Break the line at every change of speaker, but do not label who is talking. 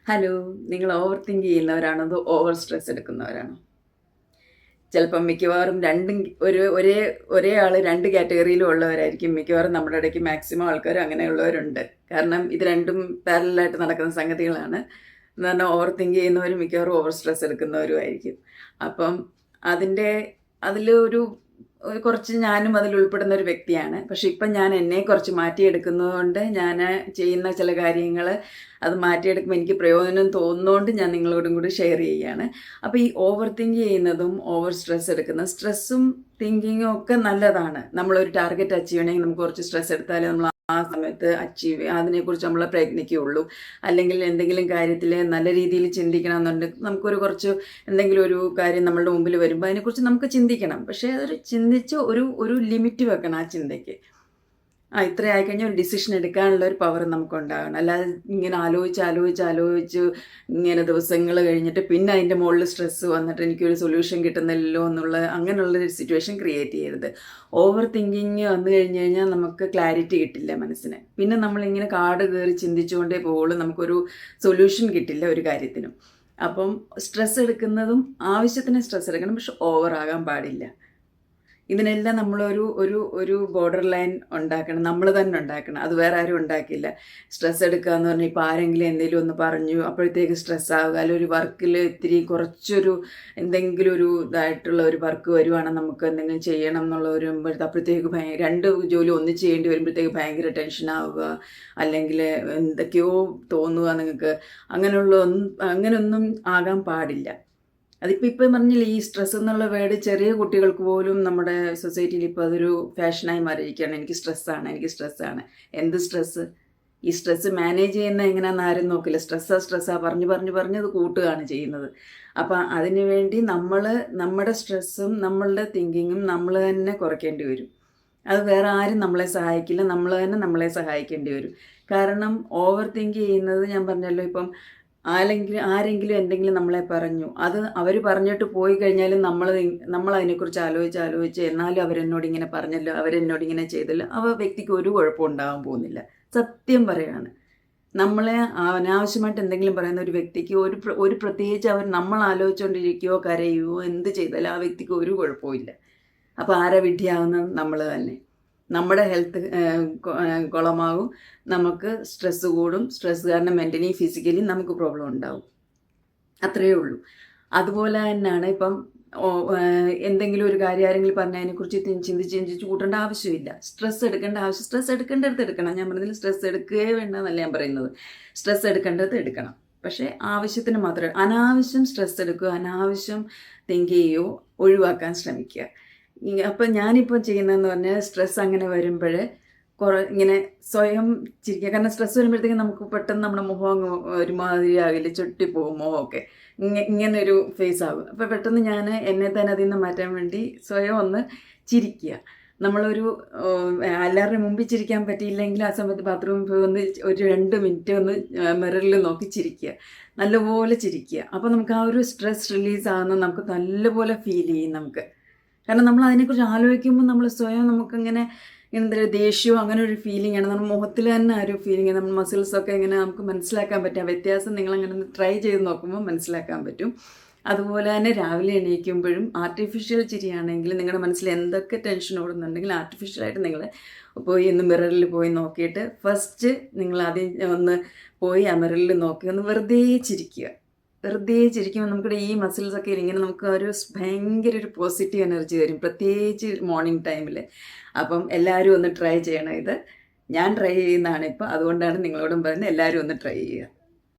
Hello, നിങ്ങൾ over think ചെയ്യുന്നവരാണോ അതോ over stress എടുക്കുന്നവരാണോ? ചിലപ്പം മിക്കവാറും രണ്ടും ഒരേ ആൾ രണ്ട് കാറ്റഗറിയിലും ഉള്ളവരായിരിക്കും. മിക്കവാറും നമ്മുടെ ഇടയ്ക്ക് മാക്സിമം ആൾക്കാർ അങ്ങനെയുള്ളവരുണ്ട്. കാരണം ഇത് രണ്ടും പാരലായിട്ട് നടക്കുന്ന സംഗതികളാണ്. എന്ന് പറഞ്ഞാൽ ഓവർ തിങ്ക് ചെയ്യുന്നവരും മിക്കവാറും ഓവർ സ്ട്രെസ് എടുക്കുന്നവരും ആയിരിക്കും. അപ്പം അതിൻ്റെ അതിലൊരു കുറച്ച് ഞാനും അതിൽ ഉൾപ്പെടുന്ന ഒരു വ്യക്തിയാണ്. പക്ഷെ ഇപ്പം ഞാൻ എന്നെ കുറച്ച് മാറ്റിയെടുക്കുന്നതുകൊണ്ട് ഞാൻ ചെയ്യുന്ന ചില കാര്യങ്ങൾ അത് മാറ്റിയെടുക്കുമ്പോൾ എനിക്ക് പ്രയോജനം തോന്നുന്നതുകൊണ്ട് ഞാൻ നിങ്ങളോടും കൂടി ഷെയർ ചെയ്യുകയാണ്. അപ്പോൾ ഈ ഓവർ തിങ്ക് ചെയ്യുന്നതും ഓവർ സ്ട്രെസ് എടുക്കുന്ന സ്ട്രെസ്സും തിങ്കിങ്ങും ഒക്കെ നല്ലതാണ്. നമ്മളൊരു ടാർഗറ്റ് അച്ചീവ് ചെയ്യണമെങ്കിൽ നമുക്ക് കുറച്ച് സ്ട്രെസ് എടുത്താലേ നമ്മൾ ആ സമയത്ത് അതിനെക്കുറിച്ച് നമ്മൾ പ്രയത്നിക്കുകയുള്ളൂ. അല്ലെങ്കിൽ എന്തെങ്കിലും കാര്യത്തിൽ നല്ല രീതിയിൽ ചിന്തിക്കണം എന്നുണ്ടെങ്കിൽ നമുക്കൊരു കുറച്ച് എന്തെങ്കിലും ഒരു കാര്യം നമ്മളുടെ മുമ്പിൽ വരുമ്പോൾ അതിനെക്കുറിച്ച് നമുക്ക് ചിന്തിക്കണം. പക്ഷേ അതൊരു ചിന്തിച്ച് ഒരു ലിമിറ്റ് വെക്കണം ആ ചിന്തയ്ക്ക്. ഇത്ര ആയിക്കഴിഞ്ഞാൽ ഒരു ഡിസിഷൻ എടുക്കാനുള്ള ഒരു പവർ നമുക്കുണ്ടാകണം. അല്ലാതെ ഇങ്ങനെ ആലോചിച്ച് ഇങ്ങനെ ദിവസങ്ങൾ കഴിഞ്ഞിട്ട് പിന്നെ അതിൻ്റെ മുകളിൽ സ്ട്രെസ്സ് വന്നിട്ട് എനിക്കൊരു സൊല്യൂഷൻ കിട്ടുന്നില്ലല്ലോ അങ്ങനെയുള്ളൊരു സിറ്റുവേഷൻ ക്രിയേറ്റ് ചെയ്യരുത്. ഓവർ തിങ്കിങ് വന്നു കഴിഞ്ഞ് കഴിഞ്ഞാൽ നമുക്ക് ക്ലാരിറ്റി കിട്ടില്ല മനസ്സിന്. പിന്നെ നമ്മളിങ്ങനെ കാട് കയറി ചിന്തിച്ചുകൊണ്ടേ പോകുള്ളൂ, നമുക്കൊരു സൊല്യൂഷൻ കിട്ടില്ല ഒരു കാര്യത്തിനും. അപ്പം സ്ട്രെസ് എടുക്കുന്നതും ആവശ്യത്തിന് സ്ട്രെസ് എടുക്കണം, പക്ഷെ ഓവറാകാൻ പാടില്ല. ഇതിനെല്ലാം നമ്മളൊരു ഒരു ഒരു ബോർഡർ ലൈൻ ഉണ്ടാക്കണം, നമ്മൾ തന്നെ ഉണ്ടാക്കണം. അത് വേറെ ആരും ഉണ്ടാക്കില്ല. സ്ട്രെസ് എടുക്കുക എന്ന് പറഞ്ഞാൽ ഇപ്പോൾ ആരെങ്കിലും എന്തെങ്കിലും ഒന്ന് പറഞ്ഞു അപ്പോഴത്തേക്ക് സ്ട്രെസ് ആവുക, അല്ലെങ്കിൽ ഒരു വർക്കിൽ ഇത്തിരി കുറച്ചൊരു എന്തെങ്കിലും ഒരു ഇതായിട്ടുള്ള ഒരു വർക്ക് വരുവാണെങ്കിൽ നമുക്ക് എന്തെങ്കിലും ചെയ്യണം എന്നുള്ള ഒരു അപ്പോഴത്തേക്ക് രണ്ട് ജോലി ഒന്നിച്ച് ചെയ്യേണ്ടി വരുമ്പോഴത്തേക്ക് ഭയങ്കര ടെൻഷൻ ആവുക, അല്ലെങ്കിൽ എന്തൊക്കെയോ തോന്നുക നിങ്ങൾക്ക്. അങ്ങനെയൊന്നും ആകാൻ പാടില്ല. ഇപ്പം പറഞ്ഞില്ലേ, ഈ സ്ട്രെസ് എന്നുള്ള വേർഡ് ചെറിയ കുട്ടികൾക്ക് പോലും നമ്മുടെ സൊസൈറ്റിയിൽ ഇപ്പോൾ അതൊരു ഫാഷനായി മാറിയിരിക്കുകയാണ്. എനിക്ക് സ്ട്രെസ്സാണ്. എന്ത് സ്ട്രെസ്സ്? ഈ സ്ട്രെസ്സ് മാനേജ് ചെയ്യുന്ന എങ്ങനെയാണെന്ന് ആരും നോക്കില്ല. സ്ട്രെസ്സാ പറഞ്ഞ് അത് കൂട്ടുകയാണ് ചെയ്യുന്നത്. അപ്പം അതിനു വേണ്ടി നമ്മുടെ സ്ട്രെസ്സും നമ്മളുടെ തിങ്കിങ്ങും നമ്മൾ തന്നെ കുറയ്ക്കേണ്ടി വരും. അത് വേറെ ആരും നമ്മളെ സഹായിക്കില്ല, നമ്മൾ തന്നെ നമ്മളെ സഹായിക്കേണ്ടി വരും. കാരണം ഓവർ തിങ്ക് ചെയ്യുന്നത്, ഞാൻ പറഞ്ഞല്ലോ, ഇപ്പം ആരെങ്കിലും എന്തെങ്കിലും നമ്മളെ പറഞ്ഞു, അത് അവർ പറഞ്ഞിട്ട് പോയി കഴിഞ്ഞാലും നമ്മൾ അതിനെക്കുറിച്ച് ആലോചിച്ച് എന്നാലും അവരെന്നോട് ഇങ്ങനെ പറഞ്ഞല്ലോ, അവരെന്നോട് ഇങ്ങനെ ചെയ്തല്ലോ, വ്യക്തിക്ക് ഒരു കുഴപ്പം ഉണ്ടാകാൻ പോകുന്നില്ല. സത്യം പറയാണ്. നമ്മളെ അനാവശ്യമായിട്ട് എന്തെങ്കിലും പറയുന്ന ഒരു വ്യക്തിക്ക് ഒരു പ്രത്യേകിച്ച് നമ്മൾ ആലോചിച്ചുകൊണ്ടിരിക്കുകയോ കരയുകയോ എന്ത് ചെയ്താലും ആ വ്യക്തിക്ക് ഒരു കുഴപ്പമില്ല. അപ്പോൾ ആരാ വിഡ്ഢിയാവുന്നത്? നമ്മൾ തന്നെ. നമ്മുടെ ഹെൽത്ത് കുളമാകും, നമുക്ക് സ്ട്രെസ്സ് കൂടും. സ്ട്രെസ്സ് കാരണം മെൻ്റലി ഫിസിക്കലി നമുക്ക് പ്രോബ്ലം ഉണ്ടാവും. അത്രയേ ഉള്ളൂ. അതുപോലെ തന്നെയാണ് ഇപ്പം എന്തെങ്കിലും ഒരു കാര്യം ആരെങ്കിലും പറഞ്ഞാൽ അതിനെക്കുറിച്ച് ചിന്തിച്ച് കൂട്ടേണ്ട ആവശ്യമില്ല. സ്ട്രെസ് എടുക്കേണ്ടടുത്ത് എടുക്കണം. ഞാൻ പറഞ്ഞതിൽ സ്ട്രെസ് എടുക്കുകയേ വേണ്ടെന്നല്ല ഞാൻ പറയുന്നത്. സ്ട്രെസ് എടുക്കേണ്ടത് എടുക്കണം, പക്ഷേ ആവശ്യത്തിന് മാത്രമേ. അനാവശ്യം സ്ട്രെസ് എടുക്കുക, അനാവശ്യം തിങ്ക് ചെയ്യുകയോ ഒഴിവാക്കാൻ ശ്രമിക്കുക. അപ്പം ഞാനിപ്പോൾ ചെയ്യുന്നതെന്ന് പറഞ്ഞാൽ സ്ട്രെസ് അങ്ങനെ വരുമ്പോൾ ഇങ്ങനെ സ്വയം ചിരിക്കുക. കാരണം സ്ട്രെസ് വരുമ്പോഴത്തേക്കും നമുക്ക് പെട്ടെന്ന് നമ്മുടെ മുഖം അങ്ങ് ഒരുമാതിരി ആകില്ല, ചുട്ടിപ്പോകും മുഖമൊക്കെ. ഇങ്ങനെ ഒരു ഫേസ് ആകും. അപ്പോൾ പെട്ടെന്ന് ഞാൻ എന്നെ തന്നെ അതിൽ നിന്ന് മാറ്റാൻ വേണ്ടി സ്വയം ഒന്ന് ചിരിക്കുക. നമ്മളൊരു എല്ലാവരുടെയും മുമ്പിൽ ചിരിക്കാൻ പറ്റിയില്ലെങ്കിൽ ആ സമയത്ത് ബാത്റൂമിൽ പോയി ഒന്ന് ഒരു 2 മിനിറ്റ് ഒന്ന് മിററിൽ നോക്കി ചിരിക്കുക, നല്ലപോലെ ചിരിക്കുക. അപ്പോൾ നമുക്ക് ആ ഒരു സ്ട്രെസ് റിലീസ് ആകുന്നത് നമുക്ക് നല്ലപോലെ ഫീൽ ചെയ്യും നമുക്ക്. കാരണം നമ്മൾ അതിനെക്കുറിച്ച് ആലോചിക്കുമ്പോൾ നമ്മൾ സ്വയം നമുക്കിങ്ങനെ എന്തൊരു ദേഷ്യവും അങ്ങനെ ഒരു ഫീലിംഗ് ആണ്. നമ്മുടെ മുഖത്തിൽ തന്നെ ആ ഒരു ഫീലിംഗ്, നമ്മൾ മസിൽസൊക്കെ ഇങ്ങനെ നമുക്ക് മനസ്സിലാക്കാൻ പറ്റും. ആ വ്യത്യാസം നിങ്ങളങ്ങനെ ട്രൈ ചെയ്ത് നോക്കുമ്പോൾ മനസ്സിലാക്കാൻ പറ്റും. അതുപോലെ തന്നെ രാവിലെ എണീക്കുമ്പോഴും ആർട്ടിഫിഷ്യൽ ചിരിയാണെങ്കിൽ നിങ്ങളുടെ മനസ്സിൽ എന്തൊക്കെ ടെൻഷൻ ഓടുന്നുണ്ടെങ്കിൽ ആർട്ടിഫിഷ്യലായിട്ട് നിങ്ങൾ പോയി ഒന്ന് മിററിൽ പോയി നോക്കിയിട്ട് ഫസ്റ്റ് നിങ്ങൾ ആദ്യം ഒന്ന് പോയി ആ മിററിൽ നോക്കി ഒന്ന് വെറുതെ ചിരിക്കുമ്പോൾ നമുക്കിടെ ഈ മസിൽസൊക്കെ ഇങ്ങനെ നമുക്ക് ഭയങ്കര ഒരു പോസിറ്റീവ് എനർജി തരും, പ്രത്യേകിച്ച് മോർണിംഗ് ടൈമിൽ. അപ്പം എല്ലാവരും ഒന്ന് ട്രൈ ചെയ്യണം. ഇത് ഞാൻ ട്രൈ ചെയ്യുന്നതാണ് ഇപ്പോൾ, അതുകൊണ്ടാണ് നിങ്ങളോടും പറയുന്നത് എല്ലാവരും ഒന്ന് ട്രൈ ചെയ്യുക.